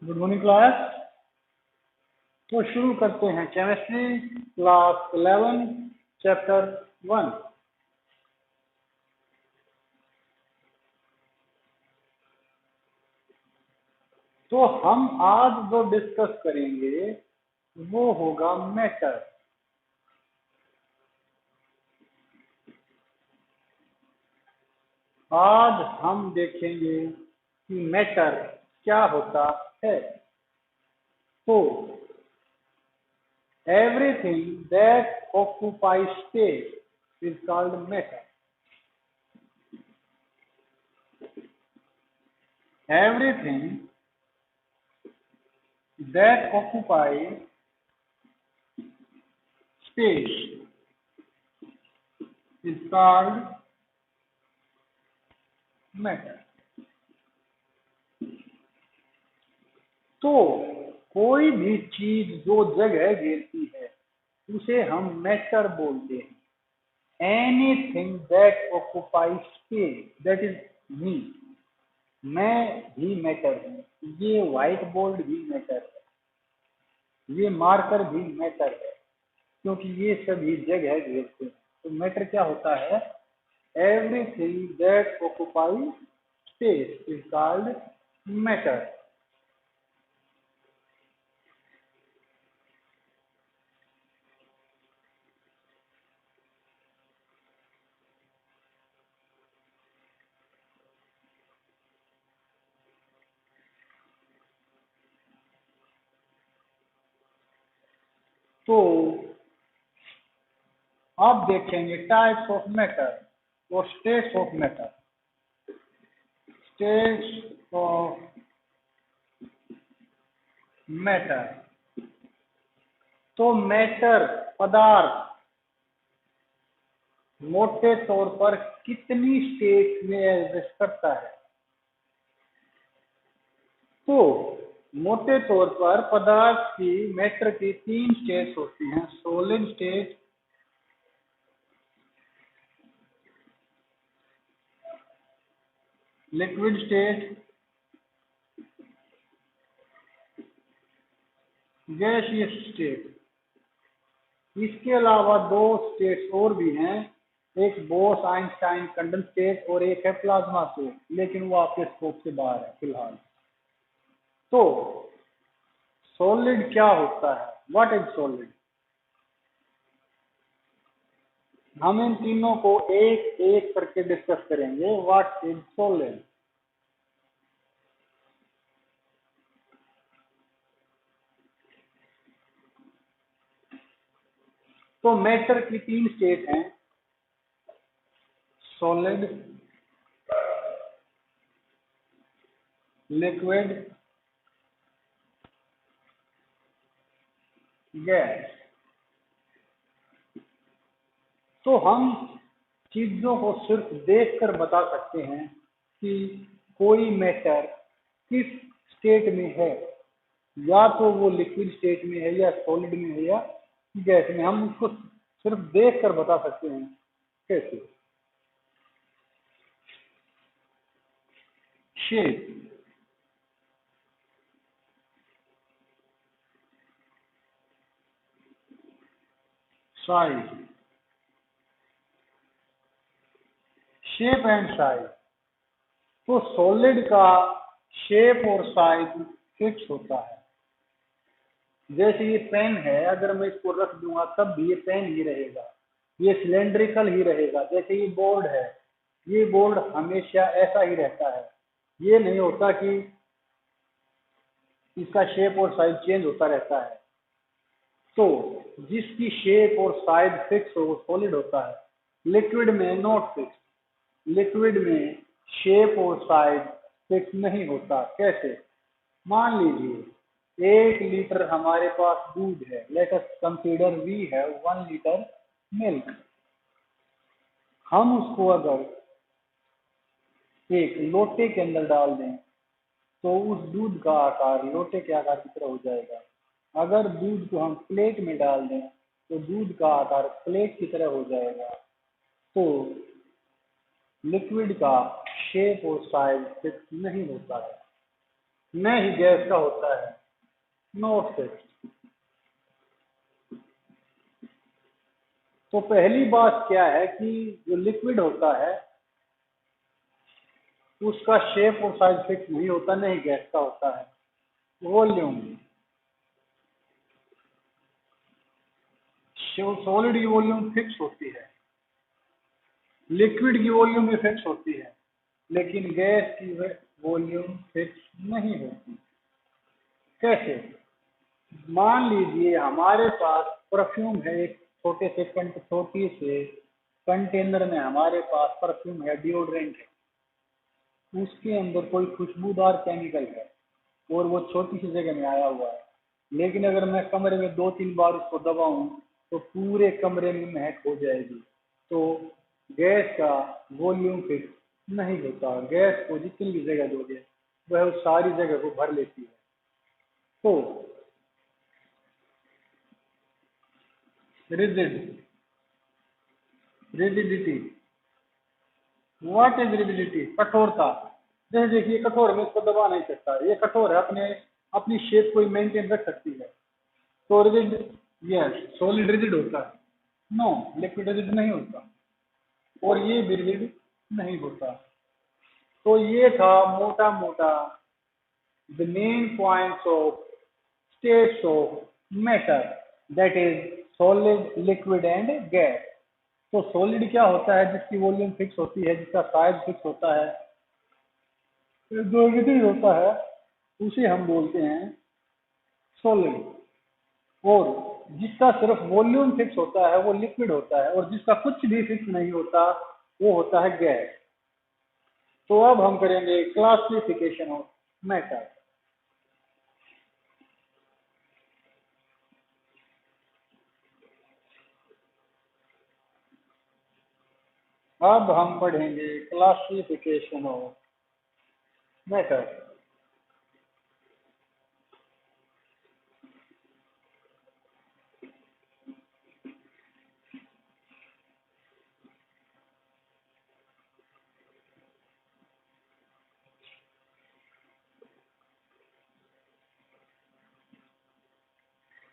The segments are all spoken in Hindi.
Good morning class. तो शुरू करते हैं केमिस्ट्री क्लास 11 चैप्टर 1। तो हम आज जो डिस्कस करेंगे वो होगा मैटर। आज हम देखेंगे कि मैटर क्या होता है। तो everything that occupies space is called matter. Everything that occupies space is called matter. तो कोई भी चीज जो जगह घेरती है उसे हम मैटर बोलते हैं। Anything that occupies space, that is me. मैं भी मैटर हूँ, ये व्हाइट बोर्ड भी मैटर है, ये मार्कर भी मैटर है, क्योंकि ये सभी जगह घेरते हैं। तो मैटर क्या होता है? Everything that occupies space is called matter. तो अब देखेंगे टाइप्स ऑफ मैटर और states of matter. States of matter. तो मैटर पदार्थ मोटे तौर पर कितनी स्टेट में एग्जिस्ट करता है? तो मोटे तौर पर पदार्थ की मैटर की 3 स्टेट्स होती हैं। Solid state, liquid state, gaseous state. इसके अलावा 2 स्टेट्स और भी हैं, एक बोस आइंस्टाइन कंडेंस स्टेट और एक है प्लाज्मा स्टेट, लेकिन वो आपके स्कोप से बाहर है फिलहाल। तो सॉलिड क्या होता है? What is solid? हम इन तीनों को एक एक करके डिस्कस करेंगे। What is solid? तो मैटर की 3 स्टेट हैं, सॉलिड, लिक्विड, गैस। तो हम चीजों को सिर्फ देखकर बता सकते हैं कि कोई मैटर किस स्टेट में है, या तो वो लिक्विड स्टेट में है, या सॉलिड में है, या गैस में। हम उसको सिर्फ देखकर बता सकते हैं। कैसे? Shape, size, shape and size. तो सॉलिड का शेप और साइज फिक्स होता है। जैसे ये पेन है, अगर मैं इसको रख दूंगा तब भी ये पेन ही रहेगा, ये सिलेंड्रिकल ही रहेगा। जैसे ये बोर्ड है, ये बोर्ड हमेशा ऐसा ही रहता है, ये नहीं होता कि इसका शेप और साइज चेंज होता रहता है। तो जिसकी शेप और साइज फिक्स हो वो सॉलिड होता है। लिक्विड में नॉट फिक्स, लिक्विड में शेप और साइज फिक्स नहीं होता। कैसे? मान लीजिए 1 लीटर हमारे पास दूध है। Let us consider we have 1 litre milk. हम उसको अगर एक लोटे के अंदर डाल दें तो उस दूध का आकार लोटे के आकार की तरह हो जाएगा। अगर दूध को हम प्लेट में डाल दें तो दूध का आकार प्लेट की तरह हो जाएगा। तो लिक्विड का शेप और साइज फिक्स नहीं होता है। नहीं गैस का होता है, नॉट फिक्स्ड। तो पहली बात क्या है कि जो लिक्विड होता है उसका शेप और साइज फिक्स नहीं होता, नहीं गैस का होता है। वॉल्यूम, सॉलिड की वॉल्यूम फिक्स होती है, लिक्विड की वॉल्यूम भी फिक्स होती है, लेकिन गैस की वॉल्यूम फिक्स नहीं होती। कैसे? मान लीजिए हमारे पास परफ्यूम है, एक छोटी से कंटेनर में हमारे पास परफ्यूम है, डिओड्रेंट है, उसके अंदर कोई खुशबूदार केमिकल है और वो छोटी सी जगह में आया हुआ है। लेकिन अगर मैं कमरे में 2-3 बार उसको दबाऊं तो पूरे कमरे में महक हो जाएगी। तो गैस का वॉल्यूम फिक्स नहीं होता, गैस को जितनी भी जगह दोगे वह उस सारी जगह को भर लेती है। तो rigid, rigidity, what is rigidity? कठोरता। जैसे देखिए कठोर, में इसको दबा नहीं सकता, ये कठोर है, अपने अपनी शेप को मेंटेन रख सकती है। तो रिजिड, यस, सॉलिड रिजिड होता है, नो लिक्विड रिजिड नहीं होता, और ये भी रिजिड नहीं होता। तो ये था मोटा मोटा the main points of states of matter, that is solid, liquid and gas. तो सॉलिड क्या होता है? जिसकी वॉल्यूम फिक्स होती है, जिसका साइज फिक्स होता है, जो रिजिड होता है उसे हम बोलते हैं सॉलिड। और जिसका सिर्फ वॉल्यूम फिक्स होता है वो लिक्विड होता है, और जिसका कुछ भी फिक्स नहीं होता वो होता है गैस। तो अब हम करेंगे क्लासिफिकेशन ऑफ मैटर। अब हम पढ़ेंगे क्लासिफिकेशन ऑफ मैटर।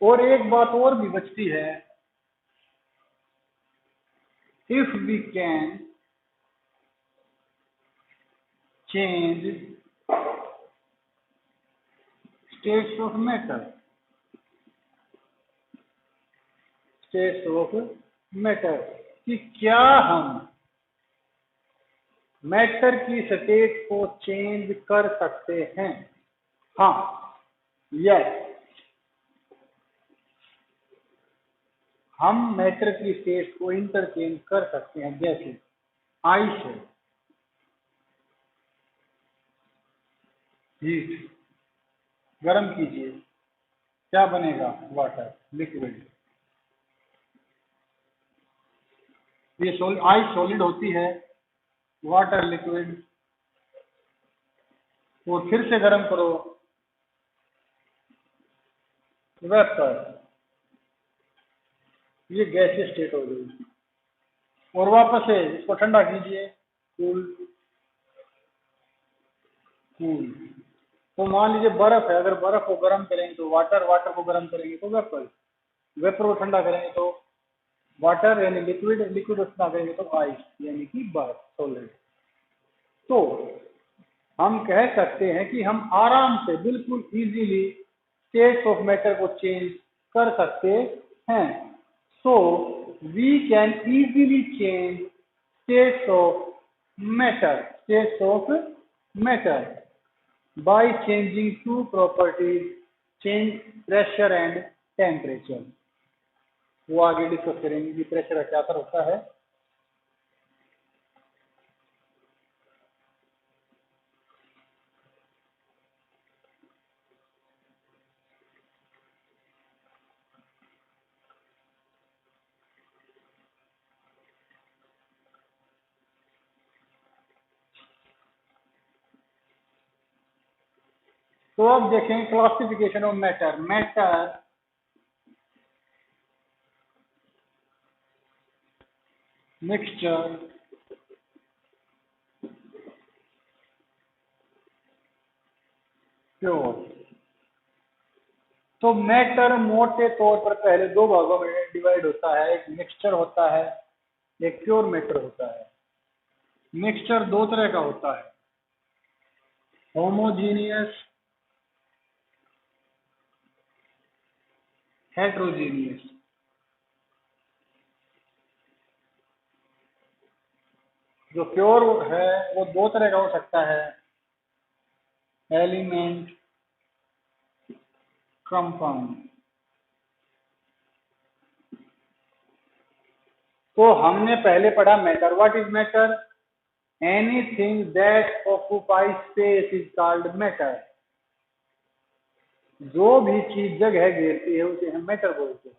और एक बात और भी बचती है, if we can change states of matter, states of matter, कि क्या हम मैटर की स्टेट को चेंज कर सकते हैं? हाँ, यस, हम मैटर की स्टेट को इंटरचेंज कर सकते हैं। जैसे आइस है, हीट, गर्म कीजिए, क्या बनेगा? Water, liquid. ये आइस सॉलिड होती है, वाटर लिक्विड, और फिर से गर्म करो, वेपर, ये गैसीय स्टेट हो गई। और वापस से इसको ठंडा कीजिए, कूल, कूल। तो मान लीजिए बर्फ है, अगर बर्फ को गर्म करेंगे तो वाटर, वाटर को गर्म करेंगे तो वेपर, वेपर को ठंडा करेंगे तो वाटर यानी लिक्विड, लिक्विड को ठंडा करेंगे तो आइस यानी कि बर्फ, सॉलिड। तो हम कह सकते हैं कि हम आराम से बिल्कुल इजीली स्टेट्स ऑफ मैटर को चेंज कर सकते हैं। So we can easily change states of matter, states of matter by changing two properties, change pressure and temperature. वो आगे डिस्कस करेंगे कि प्रेशर का क्या असर होता है। तो अब देखें classification of matter. Matter mixture, pure. तो मैटर मोटे तौर पर पहले दो भागों में डिवाइड होता है, एक मिक्सचर होता है, एक प्योर मैटर होता है। मिक्सचर दो तरह का होता है, होमोजीनियस, हेट्रोजीनियस। जो प्योर है वो दो तरह का हो सकता है, एलिमेंट, कंपाउंड। तो हमने पहले पढ़ा matter. What is matter? Anything that occupies space is called matter. जो भी चीज जगह घेरती है उसे हम मैटर बोलते हैं।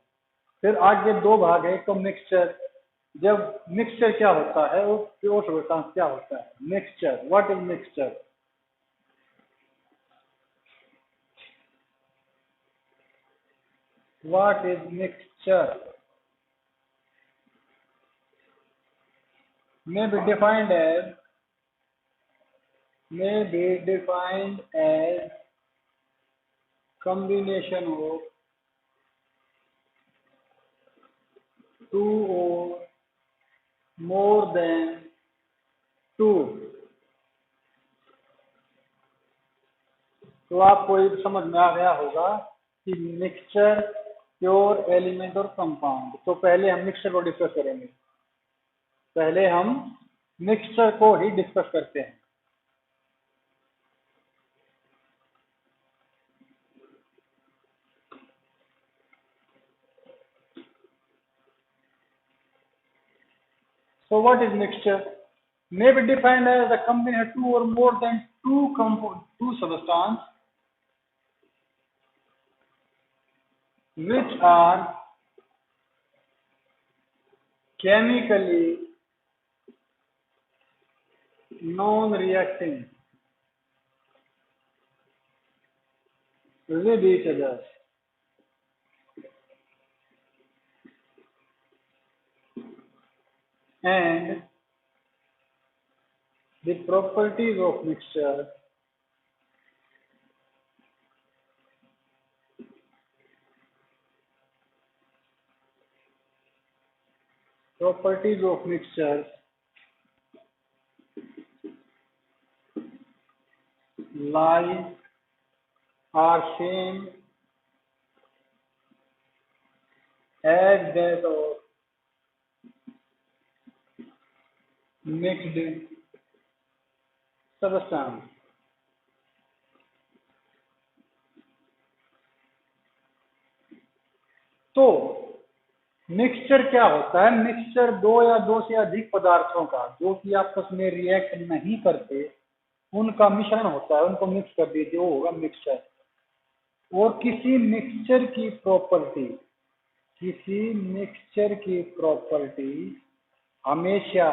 फिर आगे दो भाग है, एक तो मिक्सचर। जब मिक्सचर क्या होता है, वो प्योर सब्सटेंस क्या होता है? Mixture. What is mixture? What is mixture? may be defined as may be defined as combination of two or more than two। तो आपको ये समझ में आ गया होगा कि मिक्सचर, प्योर, एलिमेंट और कंपाउंड। तो पहले हम मिक्सचर को डिस्कस करेंगे। पहले हम मिक्सचर को ही डिस्कस करते हैं। So what is mixture? May be defined as a combination of two or more than two substances which are chemically non-reacting with each other and the properties of mixture lie are same as that of mixed substance। तो मिक्सचर क्या होता है? मिक्सचर दो या दो से अधिक पदार्थों का जो कि आपस में रिएक्ट नहीं करते उनका मिश्रण होता है, उनको मिक्स कर दीजिए, वो होगा मिक्सचर। और किसी मिक्सचर की प्रॉपर्टी हमेशा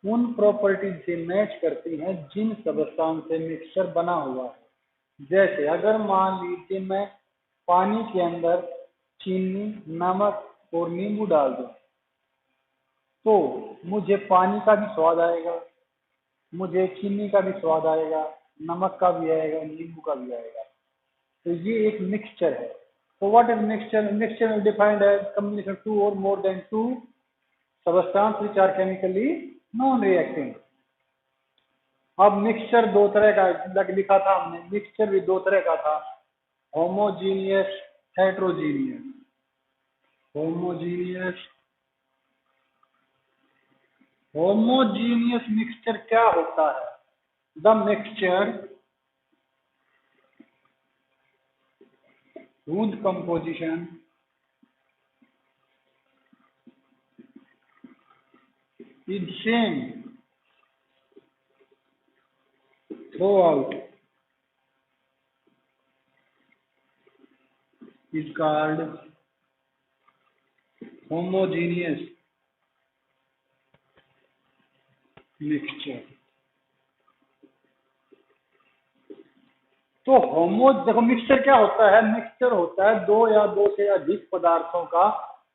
उन प्रॉपर्टी से मैच करती हैं जिन सब्सटेंस से मिक्सचर बना हुआ है। जैसे अगर मान लीजिए मैं पानी के अंदर चीनी, नमक और नींबू डाल दूं, तो मुझे पानी का भी स्वाद आएगा, मुझे चीनी का भी स्वाद आएगा, नमक का भी आएगा, नींबू का भी आएगा। तो ये एक मिक्सचर है। तो what is mixture? Mixture is defined as combination two और more than two substance which are chemically non reacting. अब मिक्सचर दो तरह का लिखा था हमने, मिक्सचर भी दो तरह का था, homogeneous, heterogeneous. Homogeneous homogeneous mixture क्या होता है? The mixture whose composition is same throughout is called homogeneous mixture। तो देखो मिक्सचर क्या होता है? मिक्सचर होता है दो या दो से अधिक पदार्थों का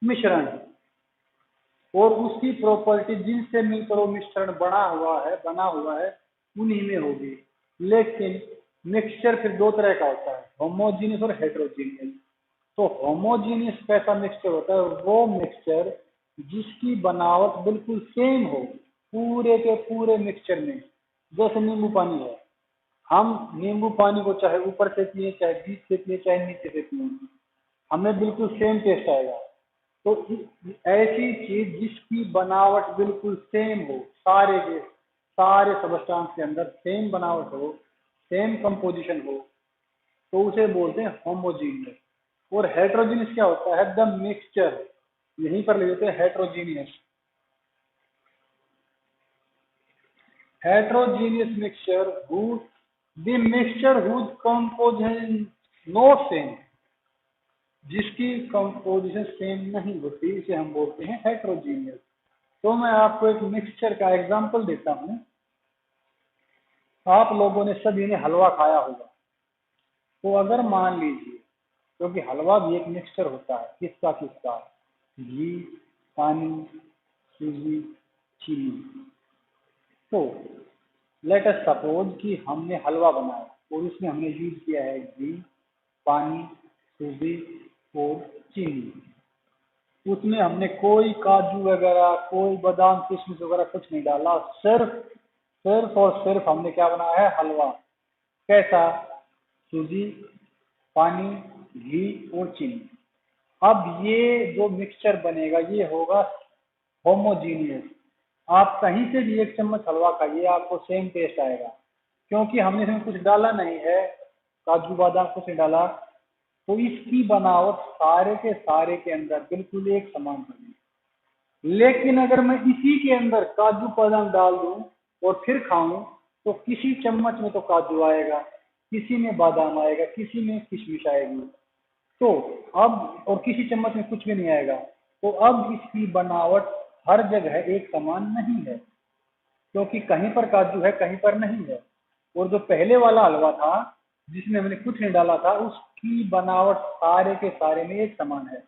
मिश्रण, और उसकी प्रॉपर्टी जिनसे मिलकर वो मिश्रण बना हुआ है उन्हीं में होगी। लेकिन मिक्सचर फिर दो तरह का होता है, होमोजीनियस और हेट्रोजीनियस। तो होमोजीनियस कैसा मिक्सचर होता है? वो मिक्सचर जिसकी बनावट बिल्कुल सेम हो पूरे के पूरे मिक्सचर में। जैसे नींबू पानी है, हम नींबू पानी को चाहे ऊपर से पिए, चाहे बीच से पिए, चाहे नीचे से पिए, हमें बिल्कुल सेम टेस्ट आएगा। तो ऐसी चीज जिसकी बनावट बिल्कुल सेम हो, सारे के सारे सबस्टांस के अंदर सेम बनावट हो, सेम कंपोजिशन हो, तो उसे बोलते हैं होमोजीनियस। और हेट्रोजीनियस क्या होता है? द मिक्सचर, यहीं पर ले लेते हैं heterogeneous. Heterogeneous mixture who the mixture whose composition not same, जिसकी कंपोजिशन सेम नहीं होती, इसे हम बोलते हैं हेट्रोजीनियस। तो मैं आपको एक मिक्सचर का एग्जांपल देता हूं। आप लोगों ने सभी ने हलवा खाया होगा। तो अगर मान लीजिए, क्योंकि हलवा भी एक मिक्सचर होता है, किसका किसका? घी, पानी, सूजी, चीनी। तो लेट अस सपोज कि हमने हलवा बनाया और उसमें हमने यूज किया है घी, पानी, सूजी और चीनी। उसमें हमने कोई काजू वगैरह, कोई बादाम किशमिश वगैरह कुछ नहीं डाला। सिर्फ सिर्फ और सिर्फ हमने क्या बनाया है? हलवा। कैसा? सूजी, पानी, घी और चीनी। अब ये जो मिक्सचर बनेगा ये होगा होमोजीनियस। आप कहीं से भी एक चम्मच हलवा खाइए, आपको सेम टेस्ट आएगा, क्योंकि हमने इसमें कुछ डाला नहीं है, काजू बादाम कुछ नहीं डाला। तो इसकी बनावट सारे के सारे के अंदर बिल्कुल एक समान बनेगी। लेकिन अगर मैं इसी के अंदर काजू बादाम डाल दूं और फिर खाऊं, तो किसी चम्मच में तो काजू आएगा, किसी में बादाम आएगा, किसी में किशमिश आएगी। तो अब और किसी चम्मच में कुछ भी नहीं आएगा। तो अब इसकी बनावट हर जगह एक समान नहीं है, क्योंकि कहीं पर काजू है, कहीं पर नहीं है। और जो पहले वाला हलवा था जिसमें हमने कुछ नहीं डाला था, उसकी बनावट सारे के सारे में एक समान है।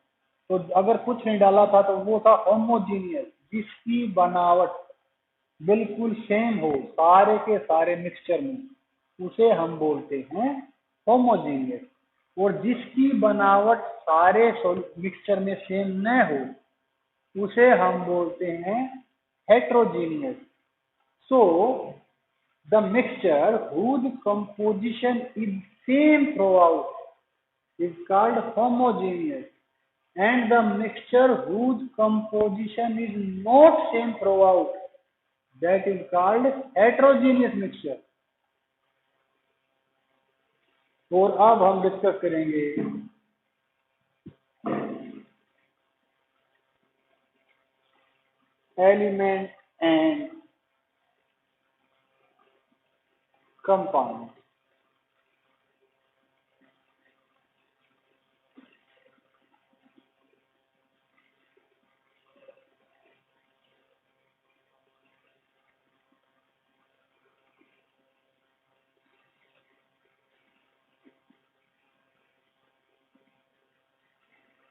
तो अगर कुछ नहीं डाला था तो वो था होमोजीनियस, जिसकी बनावट बिल्कुल सेम हो सारे के सारे मिक्सचर में, उसे हम बोलते हैं होमोजीनियस। और जिसकी बनावट सारे मिक्सचर में सेम न हो, उसे हम बोलते हैं heterogeneous. So, the mixture whose composition is same throughout is called homogeneous, and the mixture whose composition is not same throughout, that is called heterogeneous mixture. और अब हम डिस्कस करेंगे एलिमेंट एंड कंपाउंड।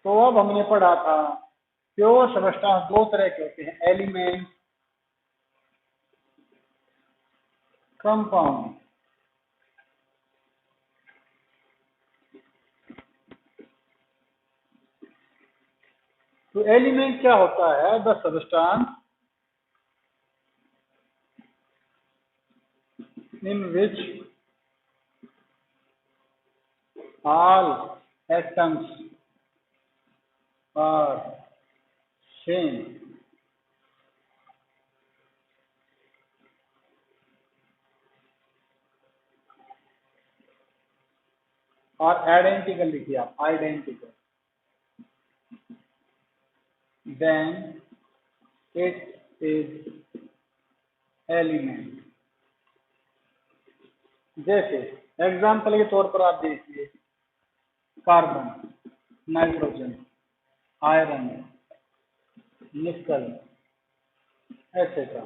तो अब हमने पढ़ा था प्योर सब्सटेंस दो तरह के होते हैं, एलिमेंट, कंपाउंड। तो एलिमेंट क्या होता है? The substance in which all atoms are same और आइडेंटिकल लिखिए आप, identical, then it is element. जैसे एग्जाम्पल के तौर पर आप देखिए, carbon, nitrogen, iron, nickel, etcetera.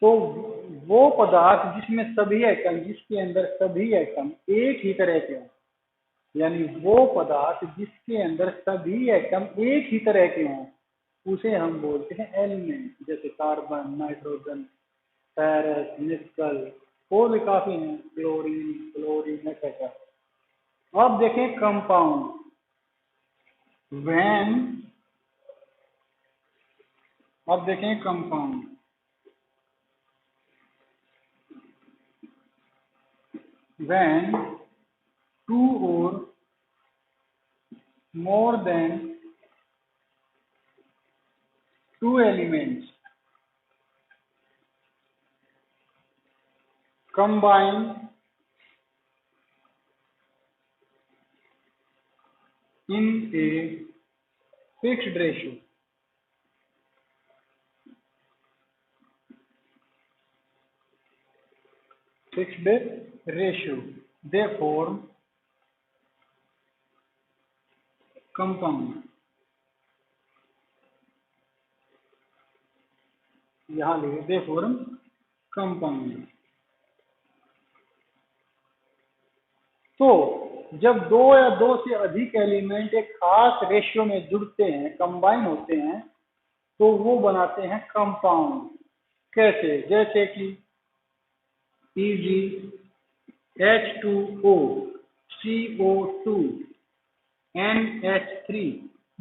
तो वो पदार्थ जिसमें सभी एटम, जिसके अंदर सभी एटम एक ही तरह के हों, यानी वो पदार्थ जिसके अंदर सभी एटम एक ही तरह के हों, उसे हम बोलते हैं एलिमेंट। जैसे कार्बन, नाइट्रोजन, फेरस, निकल, और भी काफी हैं, क्लोरीन, क्लोरीन एक्सेट्रा। अब देखें कंपाउंड। व्हेन, अब देखें कंपाउंड। व्हेन टू और more than two elements combine in a fixed ratio, they form compound। यहां लिखे दे फॉर्म कंपाउंड। तो जब दो या दो से अधिक एलिमेंट एक खास रेशियो में जुड़ते हैं, कंबाइन होते हैं, तो वो बनाते हैं कंपाउंड। कैसे? जैसे कि Eg, H2O, CO2, NH3।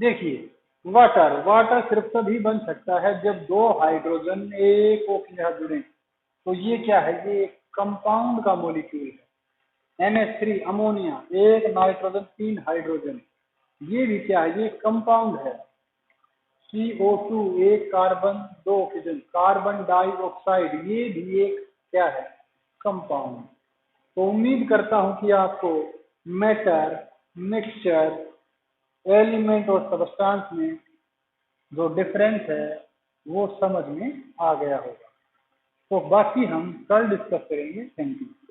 देखिए, वाटर वाटर सिर्फ तभी बन सकता है जब दो हाइड्रोजन एक ऑक्सीजन जुड़े। तो ये क्या है? ये एक कंपाउंड का मॉलिक्यूल है। NH3 अमोनिया, एक नाइट्रोजन तीन हाइड्रोजन, ये भी क्या है? ये कंपाउंड है। CO2 एक कार्बन दो ऑक्सीजन, कार्बन डाइऑक्साइड, ये भी एक क्या है? कंपाउंड। तो उम्मीद करता हूं कि आपको मैटर, मिक्सचर, एलिमेंट और सबस्टांस में जो डिफरेंस है वो समझ में आ गया होगा। तो बाकी हम कल डिस्कस करेंगे। Thank you.